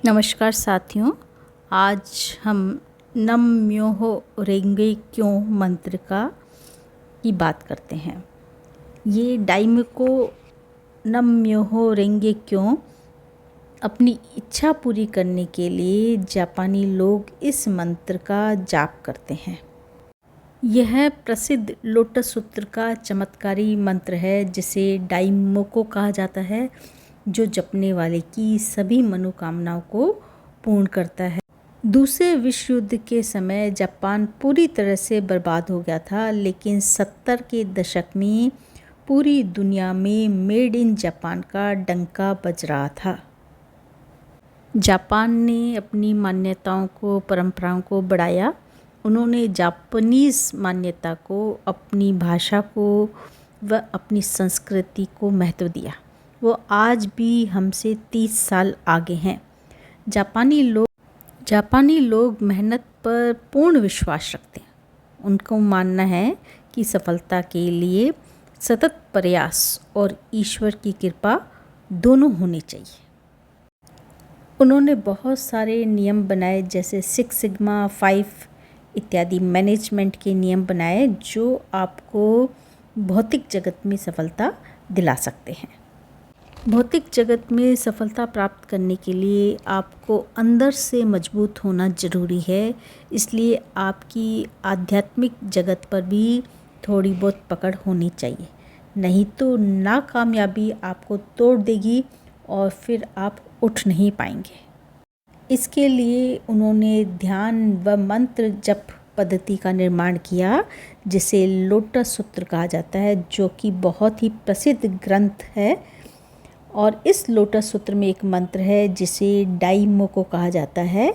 नमस्कार साथियों। आज हम नम म्योहो रेंगे क्यों मंत्र की बात करते हैं। ये डाइमको नम म्योहो रेंगे क्यों अपनी इच्छा पूरी करने के लिए जापानी लोग इस मंत्र का जाप करते हैं। यह प्रसिद्ध लोटस सूत्र का चमत्कारी मंत्र है जिसे डाइमोको कहा जाता है, जो जपने वाले की सभी मनोकामनाओं को पूर्ण करता है। दूसरे विश्व युद्ध के समय जापान पूरी तरह से बर्बाद हो गया था, लेकिन 70 के दशक में पूरी दुनिया में मेड इन जापान का डंका बज रहा था। जापान ने अपनी मान्यताओं को, परंपराओं को बढ़ाया। उन्होंने जापानीज़ मान्यता को, अपनी भाषा को व अपनी संस्कृति को महत्व दिया। वो आज भी हमसे 30 साल आगे हैं। जापानी लोग मेहनत पर पूर्ण विश्वास रखते हैं। उनको मानना है कि सफलता के लिए सतत प्रयास और ईश्वर की कृपा दोनों होनी चाहिए। उन्होंने बहुत सारे नियम बनाए, जैसे 6 सिग्मा 5 इत्यादि मैनेजमेंट के नियम बनाए, जो आपको भौतिक जगत में सफलता दिला सकते हैं। भौतिक जगत में सफलता प्राप्त करने के लिए आपको अंदर से मजबूत होना ज़रूरी है, इसलिए आपकी आध्यात्मिक जगत पर भी थोड़ी बहुत पकड़ होनी चाहिए, नहीं तो नाकामयाबी आपको तोड़ देगी और फिर आप उठ नहीं पाएंगे। इसके लिए उन्होंने ध्यान व मंत्र जप पद्धति का निर्माण किया, जिसे लोटस सूत्र कहा जाता है, जो कि बहुत ही प्रसिद्ध ग्रंथ है। और इस लोटस सूत्र में एक मंत्र है जिसे डाइमोको कहा जाता है।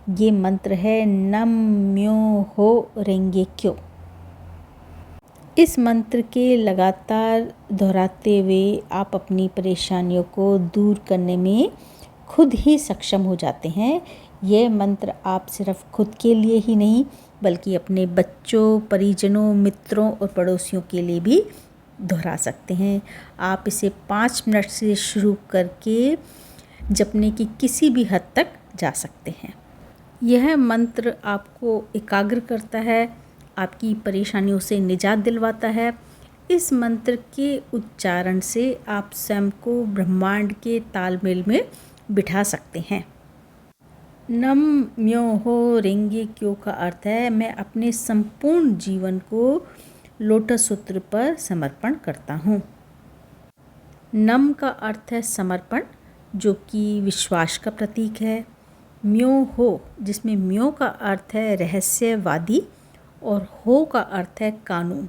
ये मंत्र है नम म्योहो रेंगे क्यों। इस मंत्र के लगातार दोहराते हुए आप अपनी परेशानियों को दूर करने में खुद ही सक्षम हो जाते हैं। यह मंत्र आप सिर्फ खुद के लिए ही नहीं, बल्कि अपने बच्चों, परिजनों, मित्रों और पड़ोसियों के लिए भी दोहरा सकते हैं। आप इसे 5 मिनट से शुरू करके जपने की किसी भी हद तक जा सकते हैं। यह मंत्र आपको एकाग्र करता है, आपकी परेशानियों से निजात दिलवाता है। इस मंत्र के उच्चारण से आप स्वयं को ब्रह्मांड के तालमेल में बिठा सकते हैं। नम म्योहो रेंगे क्यों का अर्थ है मैं अपने संपूर्ण जीवन को लोटस सूत्र पर समर्पण करता हूँ। नम का अर्थ है समर्पण, जो कि विश्वास का प्रतीक है। म्यो हो, जिसमें म्यो का अर्थ है रहस्यवादी और हो का अर्थ है कानून,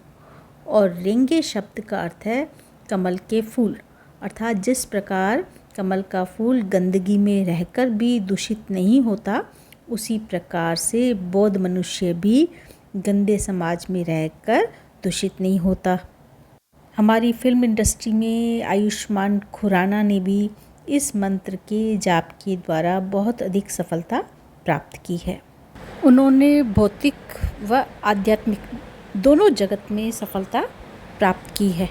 और रेंगे शब्द का अर्थ है कमल के फूल। अर्थात जिस प्रकार कमल का फूल गंदगी में रहकर भी दूषित नहीं होता, उसी प्रकार से बौद्ध मनुष्य भी गंदे समाज में रहकर दूषित नहीं होता। हमारी फिल्म इंडस्ट्री में आयुष्मान खुराना ने भी इस मंत्र के जाप के द्वारा बहुत अधिक सफलता प्राप्त की है। उन्होंने भौतिक व आध्यात्मिक दोनों जगत में सफलता प्राप्त की है।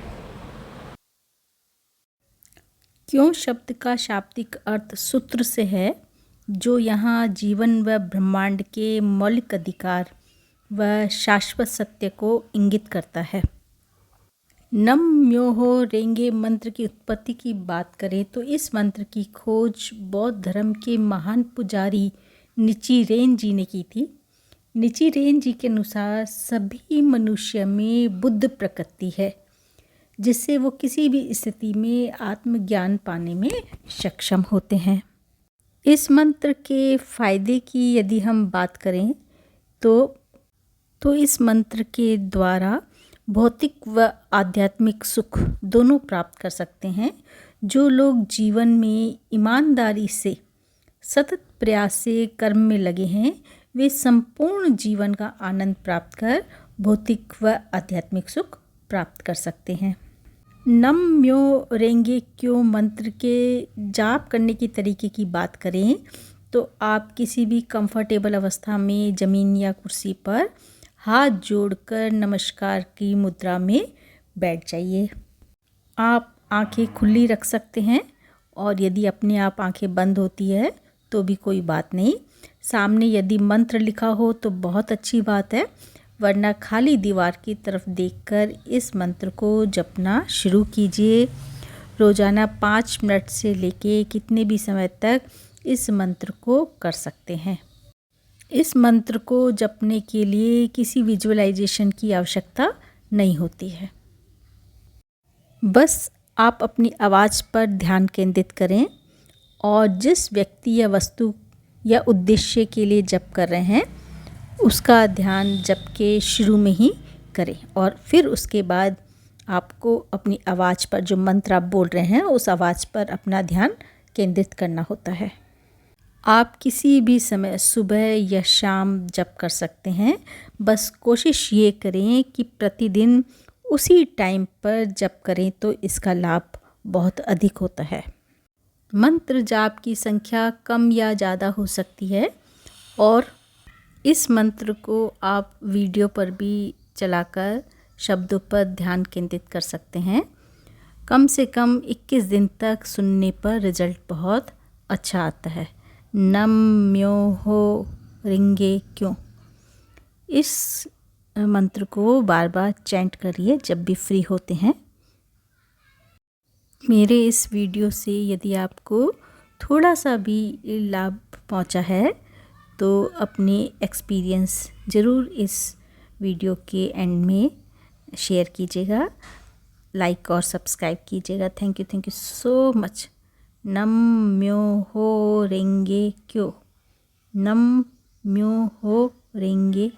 क्यों शब्द का शाब्दिक अर्थ सूत्र से है, जो यहाँ जीवन व ब्रह्मांड के मौलिक अधिकार व शाश्वत सत्य को इंगित करता है। नम म्योहो रेंगे मंत्र की उत्पत्ति की बात करें तो इस मंत्र की खोज बौद्ध धर्म के महान पुजारी निचिरेन जी ने की थी। निचिरेन जी के अनुसार सभी मनुष्य में बुद्ध प्रकृति है, जिससे वो किसी भी स्थिति में आत्मज्ञान पाने में सक्षम होते हैं। इस मंत्र के फायदे की यदि हम बात करें तो इस मंत्र के द्वारा भौतिक व आध्यात्मिक सुख दोनों प्राप्त कर सकते हैं। जो लोग जीवन में ईमानदारी से, सतत प्रयास से कर्म में लगे हैं, वे संपूर्ण जीवन का आनंद प्राप्त कर भौतिक व आध्यात्मिक सुख प्राप्त कर सकते हैं। नम म्यो रेंगे क्यों मंत्र के जाप करने की तरीके की बात करें तो आप किसी भी कंफर्टेबल अवस्था में ज़मीन या कुर्सी पर हाथ जोड़कर नमस्कार की मुद्रा में बैठ जाइए। आप आंखें खुली रख सकते हैं, और यदि अपने आप आंखें बंद होती है तो भी कोई बात नहीं। सामने यदि मंत्र लिखा हो तो बहुत अच्छी बात है, वरना खाली दीवार की तरफ देखकर इस मंत्र को जपना शुरू कीजिए। रोज़ाना 5 मिनट से लेके कितने भी समय तक इस मंत्र को कर सकते हैं। इस मंत्र को जपने के लिए किसी विजुअलाइजेशन की आवश्यकता नहीं होती है। बस आप अपनी आवाज़ पर ध्यान केंद्रित करें और जिस व्यक्ति या वस्तु या उद्देश्य के लिए जप कर रहे हैं उसका ध्यान जप के शुरू में ही करें, और फिर उसके बाद आपको अपनी आवाज़ पर, जो मंत्र आप बोल रहे हैं उस आवाज़ पर अपना ध्यान केंद्रित करना होता है। आप किसी भी समय सुबह या शाम जप कर सकते हैं। बस कोशिश ये करें कि प्रतिदिन उसी टाइम पर जप करें तो इसका लाभ बहुत अधिक होता है। मंत्र जाप की संख्या कम या ज़्यादा हो सकती है और इस मंत्र को आप वीडियो पर भी चलाकर शब्दों पर ध्यान केंद्रित कर सकते हैं। कम से कम 21 दिन तक सुनने पर रिज़ल्ट बहुत अच्छा आता है। नम म्यो हो रिंगे क्यों, इस मंत्र को बार बार चैंट करिए जब भी फ्री होते हैं। मेरे इस वीडियो से यदि आपको थोड़ा सा भी लाभ पहुंचा है तो अपने एक्सपीरियंस ज़रूर इस वीडियो के एंड में शेयर कीजिएगा, लाइक और सब्सक्राइब कीजिएगा। Thank you so much. नम म्यो हो रेंगे क्यों, नम म्यो हो रेंगे